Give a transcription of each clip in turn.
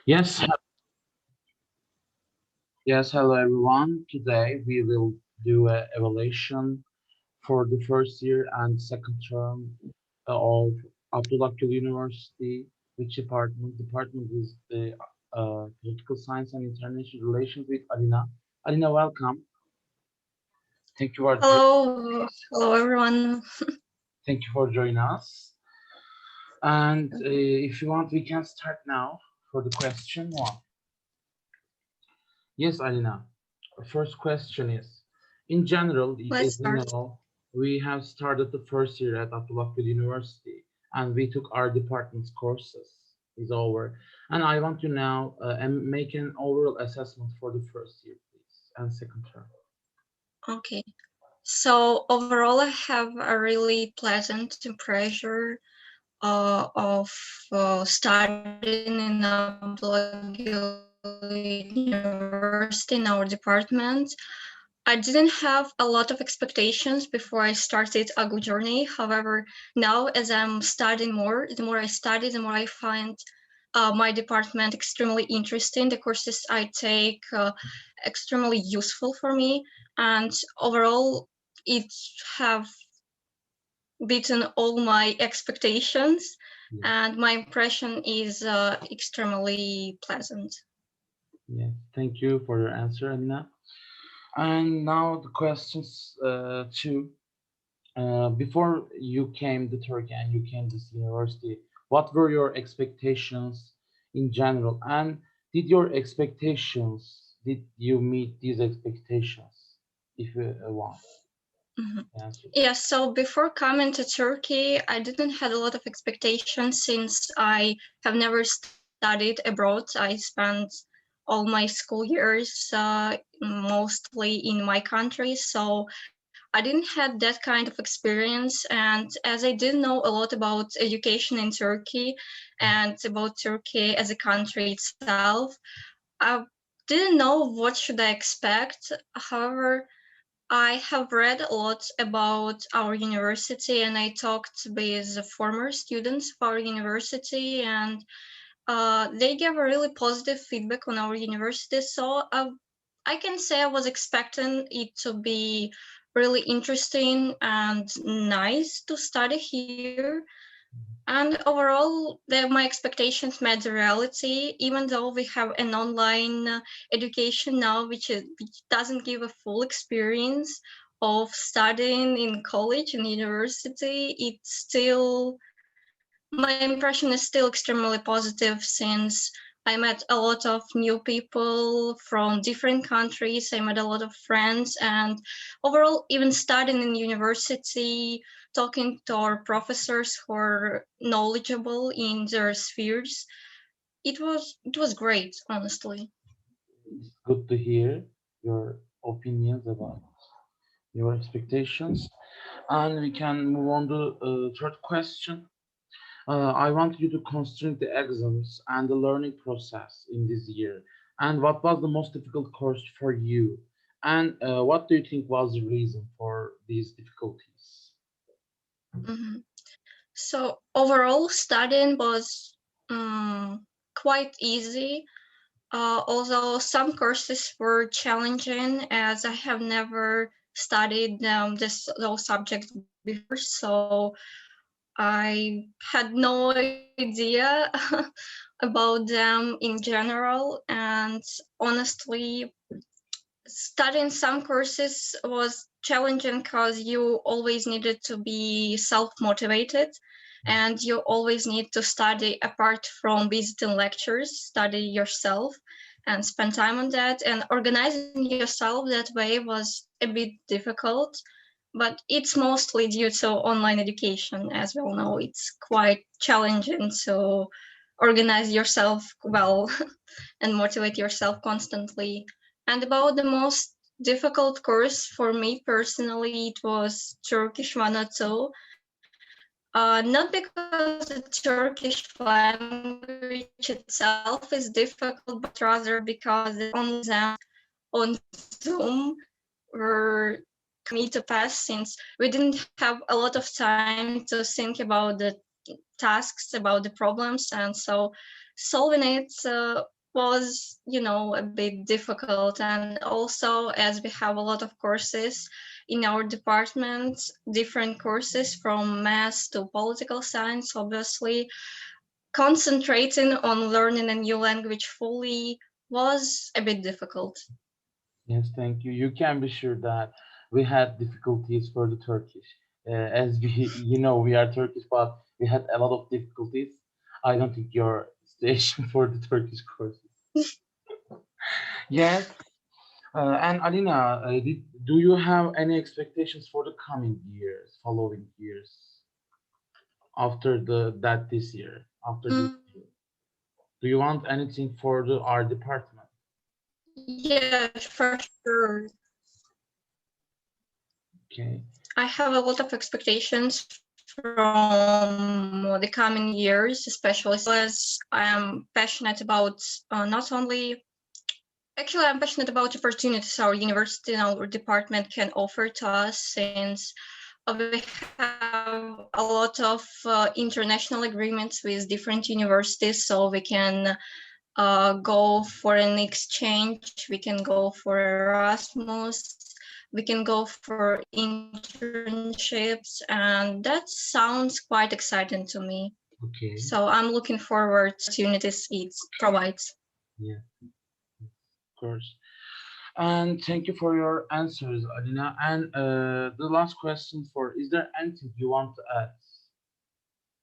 Yes, yes, hello everyone. Today we will do an evaluation for the first year and second term of Abdullah Gül University. Which department? Department is the Political Science and International Relations with Alina. Alina, welcome. Thank you for Hello, everyone. thank you for joining us. And if you want, we can start now for the question one. Yes, Alina. First question is, in general, Let's as you start. know, we have started the first year at Abdullah Gül University, and we took our department's courses. Is over, and I want to now make an overall assessment for the first year, please, and second term. Okay. So overall, I have a really pleasant impression of studying in Abdullah Gül University in our department. I didn't have a lot of expectations before I started AGU journey. However, now as I'm studying more, the more I study, the more I find my department extremely interesting. The courses I take extremely useful for me, and overall, it have beaten all my expectations, and my impression is extremely pleasant. Yeah, thank you for your answer, Alina. And now the questions two. Before you came to Turkey and you came to this university, what were your expectations in general? And did you meet these expectations? If you want Mhm. to answer. Yeah, so before coming to Turkey, I didn't have a lot of expectations since I have never studied abroad. I spent all my school years mostly in my country, so I didn't have that kind of experience. And as I didn't know a lot about education in Turkey and about Turkey as a country itself, I didn't know what should I expect. However, I have read a lot about our university, and I talked with former students of our university, and they gave a really positive feedback on our university. So I can say I was expecting it to be really interesting and nice to study here. And overall, my expectations met the reality, even though we have an online education now, which doesn't give a full experience of studying in college and university. It's still, my impression is still extremely positive since I met a lot of new people from different countries. I met a lot of friends, and overall, even studying in university, talking to our professors who are knowledgeable in their spheres, it was great, honestly. It's good to hear your opinions about your expectations. And we can move on to third question. I want you to consider the exams and the learning process in this year. And what was the most difficult course for you? And what do you think was the reason for these difficulties? Mhm. So overall, studying was quite easy. Although some courses were challenging, as I have never studied those subjects before, so I had no idea about them in general. And honestly, studying some courses was challenging because you always needed to be self-motivated, and you always need to study apart from visiting lectures, study yourself and spend time on that. And organizing yourself that way was a bit difficult, but it's mostly due to online education. As we all know, it's quite challenging to organize yourself well and motivate yourself constantly. And about the most difficult course for me personally, it was Turkish 102. Not because the Turkish language itself is difficult, but rather because the online exams on Zoom were quite hard for me to pass, since we didn't have a lot of time to think about the tasks, about the problems, and so solving it was, a bit difficult. And also, as we have a lot of courses in our department, different courses from math to political science, obviously, concentrating on learning a new language fully was a bit difficult. Yes, thank you. You can be sure that we had difficulties for the Turkish. As we, we are Turkish, but we had a lot of difficulties. I don't think your station for the Turkish courses. Yes. And Alina, do you have any expectations for the coming years, following years, after this year, after this Mm, year? Do you want anything for our department? yeah, for sure. Okay. I have a lot of expectations from the coming years, especially as I am passionate about not only actually, I'm passionate about opportunities our university and our department can offer to us, since we have a lot of international agreements with different universities, so we can go for an exchange, we can go for Erasmus, we can go for internships, and that sounds quite exciting to me. So I'm Okay. looking forward to opportunities it provides. Yeah, of course. And thank you for your answers, Alina. And the last question is there anything you want to add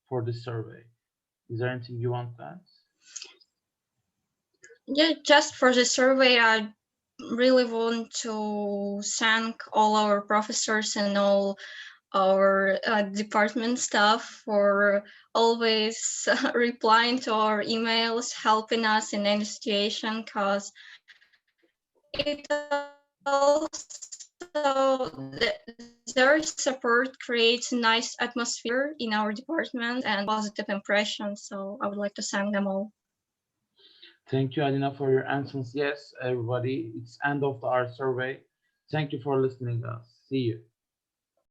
for the survey? Is there anything you want to add? Yeah, just for the survey, I really want to thank all our professors and all our department staff for always replying to our emails, helping us in any situation, because it also their support creates a nice atmosphere in our department and positive impression. So I would like to thank them all. Thank you, Alina, for your answers. Yes, everybody, it's end of our survey. Thank you for listening to us. See you.